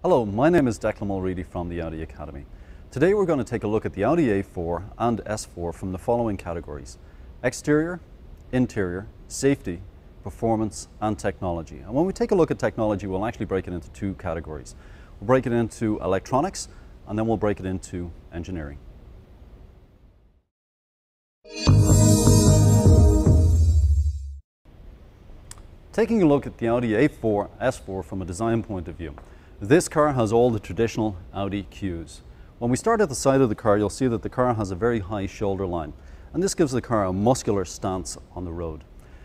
Hello, my name is Declan Mulready from the Audi Academy. Today we're going to take a look at the Audi A4 and S4 from the following categories: exterior, interior, safety, performance and technology. And when we take a look at technology, we'll actually break it into two categories. We'll break it into electronics and then we'll break it into engineering. Taking a look at the Audi A4 S4 from a design point of view, this car has all the traditional Audi cues. When we start at the side of the car, you'll see that the car has a very high shoulder line, and this gives the car a muscular stance on the road.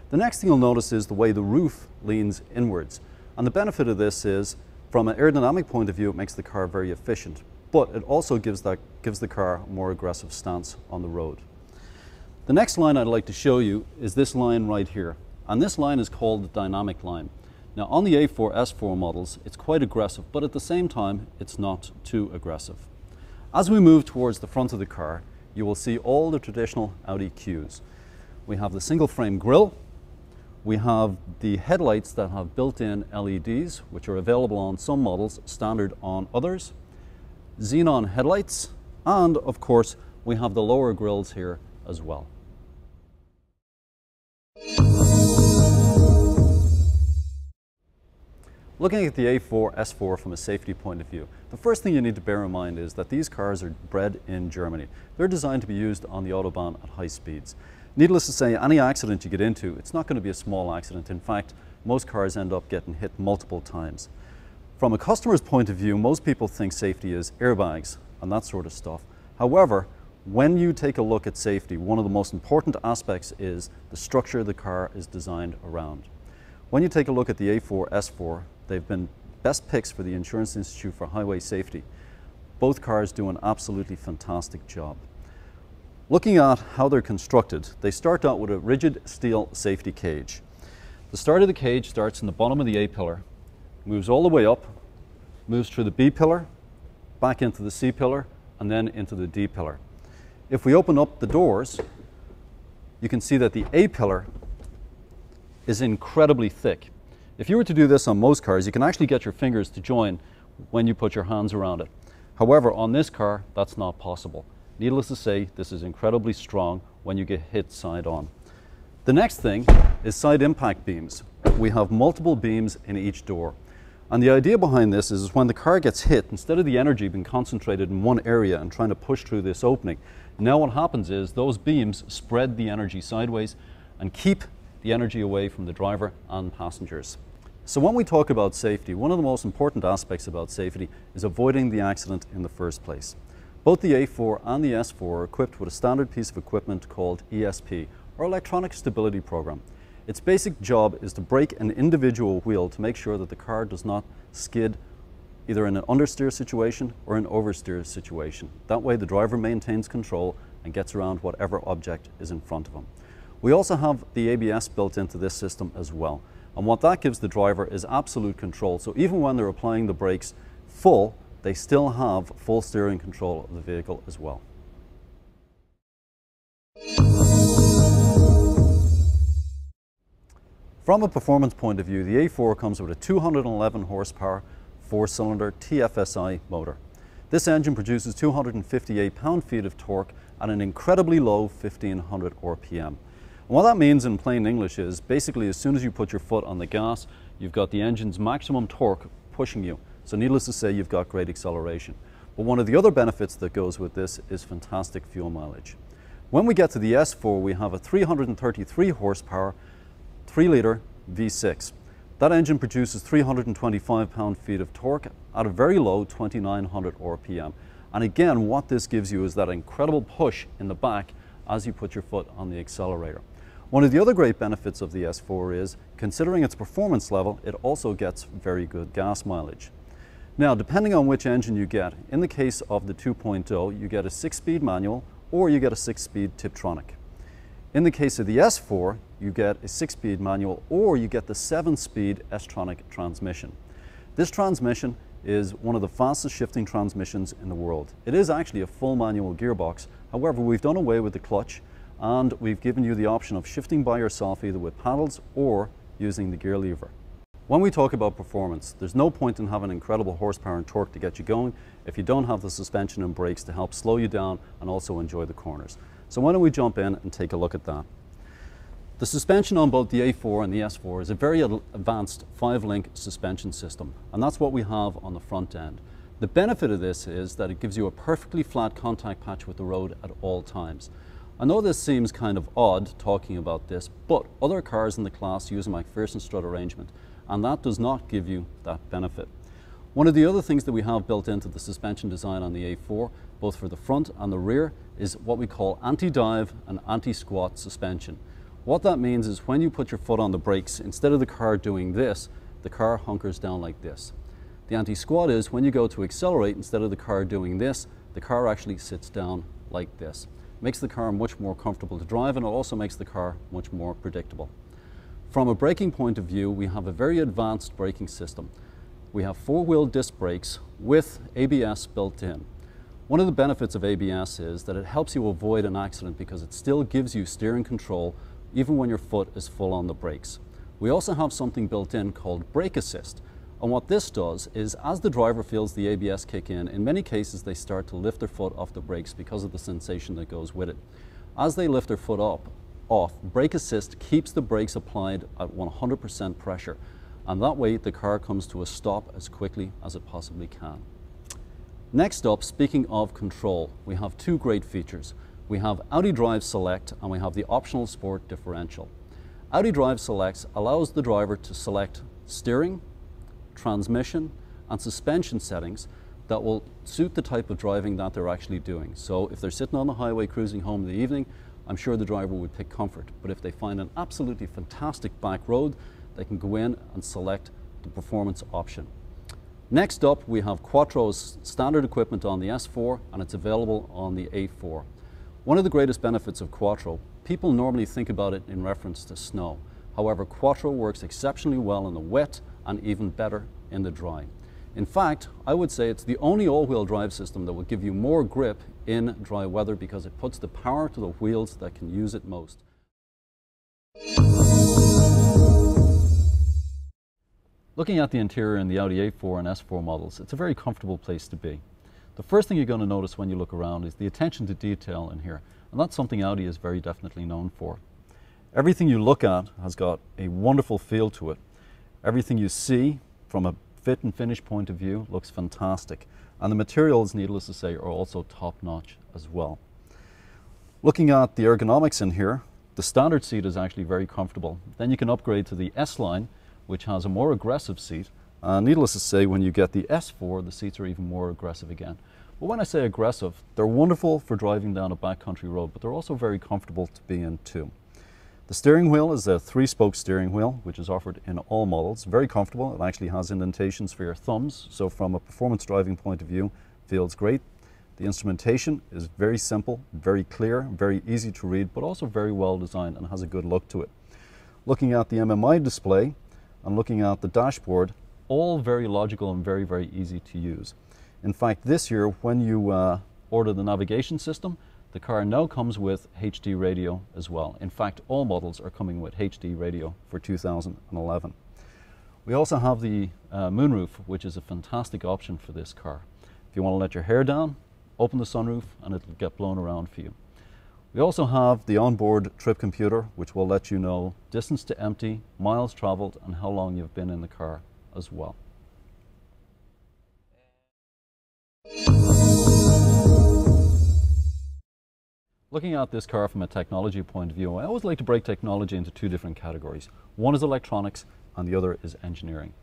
The next thing you'll notice is the way the roof leans inwards, and the benefit of this is, from an aerodynamic point of view, it makes the car very efficient, but it also gives the car a more aggressive stance on the road. The next line I'd like to show you is this line right here, and this line is called the dynamic line. Now on the A4 S4 models, it's quite aggressive, but at the same time, it's not too aggressive. As we move towards the front of the car, you will see all the traditional Audi cues. We have the single frame grille, we have the headlights that have built-in LEDs, which are available on some models, standard on others, xenon headlights, and of course, we have the lower grilles here as well. Looking at the A4 S4 from a safety point of view, the first thing you need to bear in mind is that these cars are bred in Germany. They're designed to be used on the Autobahn at high speeds. Needless to say, any accident you get into, it's not going to be a small accident. In fact, most cars end up getting hit multiple times. From a customer's point of view, most people think safety is airbags and that sort of stuff. However, when you take a look at safety, one of the most important aspects is the structure the car is designed around. When you take a look at the A4 S4, they've been best picks for the Insurance Institute for Highway Safety. Both cars do an absolutely fantastic job. Looking at how they're constructed, they start out with a rigid steel safety cage. The start of the cage starts in the bottom of the A pillar, moves all the way up, moves through the B pillar, back into the C pillar, and then into the D pillar. If we open up the doors, you can see that the A pillar is incredibly thick. If you were to do this on most cars, you can actually get your fingers to join when you put your hands around it. However, on this car, that's not possible. Needless to say, this is incredibly strong when you get hit side on. The next thing is side impact beams. We have multiple beams in each door. And the idea behind this is when the car gets hit, instead of the energy being concentrated in one area and trying to push through this opening, now what happens is those beams spread the energy sideways and keep the energy away from the driver and passengers. So when we talk about safety, one of the most important aspects about safety is avoiding the accident in the first place. Both the A4 and the S4 are equipped with a standard piece of equipment called ESP, or Electronic Stability Program. Its basic job is to brake an individual wheel to make sure that the car does not skid either in an understeer situation or an oversteer situation. That way the driver maintains control and gets around whatever object is in front of him. We also have the ABS built into this system as well. And what that gives the driver is absolute control. So even when they're applying the brakes full, they still have full steering control of the vehicle as well. From a performance point of view, the A4 comes with a 211 horsepower, 4-cylinder TFSI motor. This engine produces 258 pound-feet of torque at an incredibly low 1500 RPM. And what that means in plain English is basically as soon as you put your foot on the gas, you've got the engine's maximum torque pushing you. So needless to say, you've got great acceleration. But one of the other benefits that goes with this is fantastic fuel mileage. When we get to the S4, we have a 333 horsepower, 3-litre V6. That engine produces 325 pound-feet of torque at a very low 2900 RPM. And again, what this gives you is that incredible push in the back as you put your foot on the accelerator. One of the other great benefits of the S4 is, considering its performance level, it also gets very good gas mileage. Now, depending on which engine you get, in the case of the 2.0, you get a 6-speed manual or you get a 6-speed Tiptronic. In the case of the S4, you get a 6-speed manual or you get the 7-speed S-tronic transmission. This transmission is one of the fastest shifting transmissions in the world. It is actually a full manual gearbox. However, we've done away with the clutch and we've given you the option of shifting by yourself either with paddles or using the gear lever. When we talk about performance, there's no point in having incredible horsepower and torque to get you going if you don't have the suspension and brakes to help slow you down and also enjoy the corners. So why don't we jump in and take a look at that. The suspension on both the A4 and the S4 is a very advanced 5-link suspension system, and that's what we have on the front end. The benefit of this is that it gives you a perfectly flat contact patch with the road at all times. I know this seems kind of odd talking about this, but other cars in the class use a McPherson strut arrangement, and that does not give you that benefit. One of the other things that we have built into the suspension design on the A4, both for the front and the rear, is what we call anti-dive and anti-squat suspension. What that means is when you put your foot on the brakes, instead of the car doing this, the car hunkers down like this. The anti-squat is when you go to accelerate, instead of the car doing this, the car actually sits down like this. It makes the car much more comfortable to drive, and it also makes the car much more predictable. From a braking point of view, we have a very advanced braking system. We have 4-wheel disc brakes with ABS built in. One of the benefits of ABS is that it helps you avoid an accident because it still gives you steering control even when your foot is full on the brakes. We also have something built in called brake assist, and what this does is as the driver feels the ABS kick in many cases they start to lift their foot off the brakes because of the sensation that goes with it. As they lift their foot off, brake assist keeps the brakes applied at 100% pressure, and that way the car comes to a stop as quickly as it possibly can. Next up, speaking of control, we have two great features. We have Audi Drive Select and we have the optional Sport Differential. Audi Drive Select allows the driver to select steering, transmission and suspension settings that will suit the type of driving that they're actually doing. So if they're sitting on the highway cruising home in the evening, I'm sure the driver would pick comfort. But if they find an absolutely fantastic back road, they can go in and select the performance option. Next up, we have Quattro's standard equipment on the S4 and it's available on the A4. One of the greatest benefits of Quattro, people normally think about it in reference to snow. However, Quattro works exceptionally well in the wet and even better in the dry. In fact, I would say it's the only all-wheel drive system that will give you more grip in dry weather because it puts the power to the wheels that can use it most. Looking at the interior in the Audi A4 and S4 models, it's a very comfortable place to be. The first thing you're going to notice when you look around is the attention to detail in here, and that's something Audi is very definitely known for. Everything you look at has got a wonderful feel to it. Everything you see from a fit and finish point of view looks fantastic, and the materials, needless to say, are also top-notch as well. Looking at the ergonomics in here, the standard seat is actually very comfortable. Then you can upgrade to the S-Line, which has a more aggressive seat. Needless to say, when you get the S4, the seats are even more aggressive again. But when I say aggressive, they're wonderful for driving down a backcountry road, but they're also very comfortable to be in too. The steering wheel is a 3-spoke steering wheel, which is offered in all models. Very comfortable. It actually has indentations for your thumbs, so from a performance driving point of view, feels great. The instrumentation is very simple, very clear, very easy to read, but also very well designed and has a good look to it. Looking at the MMI display and looking at the dashboard, all very logical and very, very easy to use. In fact, this year, when you order the navigation system, the car now comes with HD radio as well. In fact, all models are coming with HD radio for 2011. We also have the moonroof, which is a fantastic option for this car. If you want to let your hair down, open the sunroof and it'll get blown around for you. We also have the onboard trip computer, which will let you know distance to empty, miles traveled, and how long you've been in the car as well. Looking at this car from a technology point of view, I always like to break technology into two different categories. One is electronics and the other is engineering.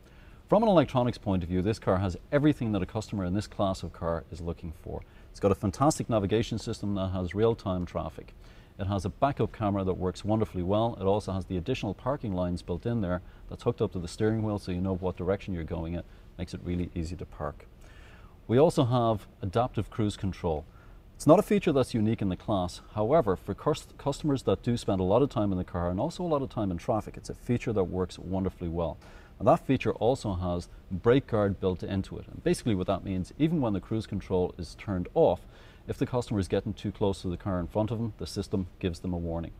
From an electronics point of view, this car has everything that a customer in this class of car is looking for. It's got a fantastic navigation system that has real-time traffic. It has a backup camera that works wonderfully well. It also has the additional parking lines built in there that's hooked up to the steering wheel so you know what direction you're going in. Makes it really easy to park. We also have adaptive cruise control. It's not a feature that's unique in the class. However, for customers that do spend a lot of time in the car and also a lot of time in traffic, it's a feature that works wonderfully well. And that feature also has brake guard built into it. And basically what that means, even when the cruise control is turned off, if the customer is getting too close to the car in front of them, the system gives them a warning.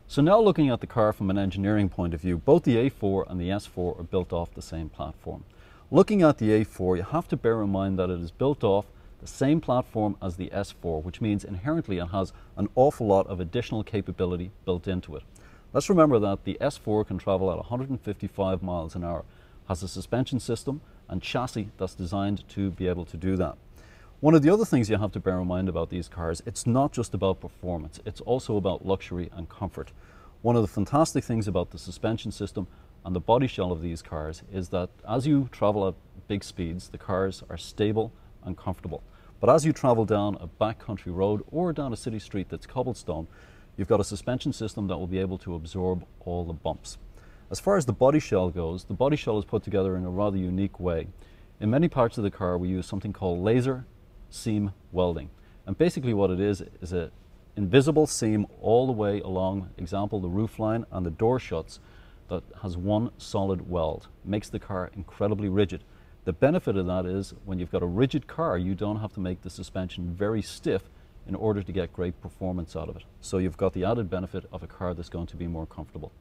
So now looking at the car from an engineering point of view, both the A4 and the S4 are built off the same platform. Looking at the A4, you have to bear in mind that it is built off the same platform as the S4, which means inherently it has an awful lot of additional capability built into it. Let's remember that the S4 can travel at 155 miles an hour, has a suspension system and chassis that's designed to be able to do that. One of the other things you have to bear in mind about these cars, it's not just about performance, it's also about luxury and comfort. One of the fantastic things about the suspension system and the body shell of these cars is that as you travel at big speeds, the cars are stable and comfortable. But as you travel down a backcountry road or down a city street that's cobblestone, you've got a suspension system that will be able to absorb all the bumps. As far as the body shell goes, the body shell is put together in a rather unique way. In many parts of the car we use something called laser seam welding. And basically what it is an invisible seam all the way along, example, the roof line and the door shuts, that has one solid weld. Makes the car incredibly rigid. The benefit of that is when you've got a rigid car, you don't have to make the suspension very stiff in order to get great performance out of it. So you've got the added benefit of a car that's going to be more comfortable.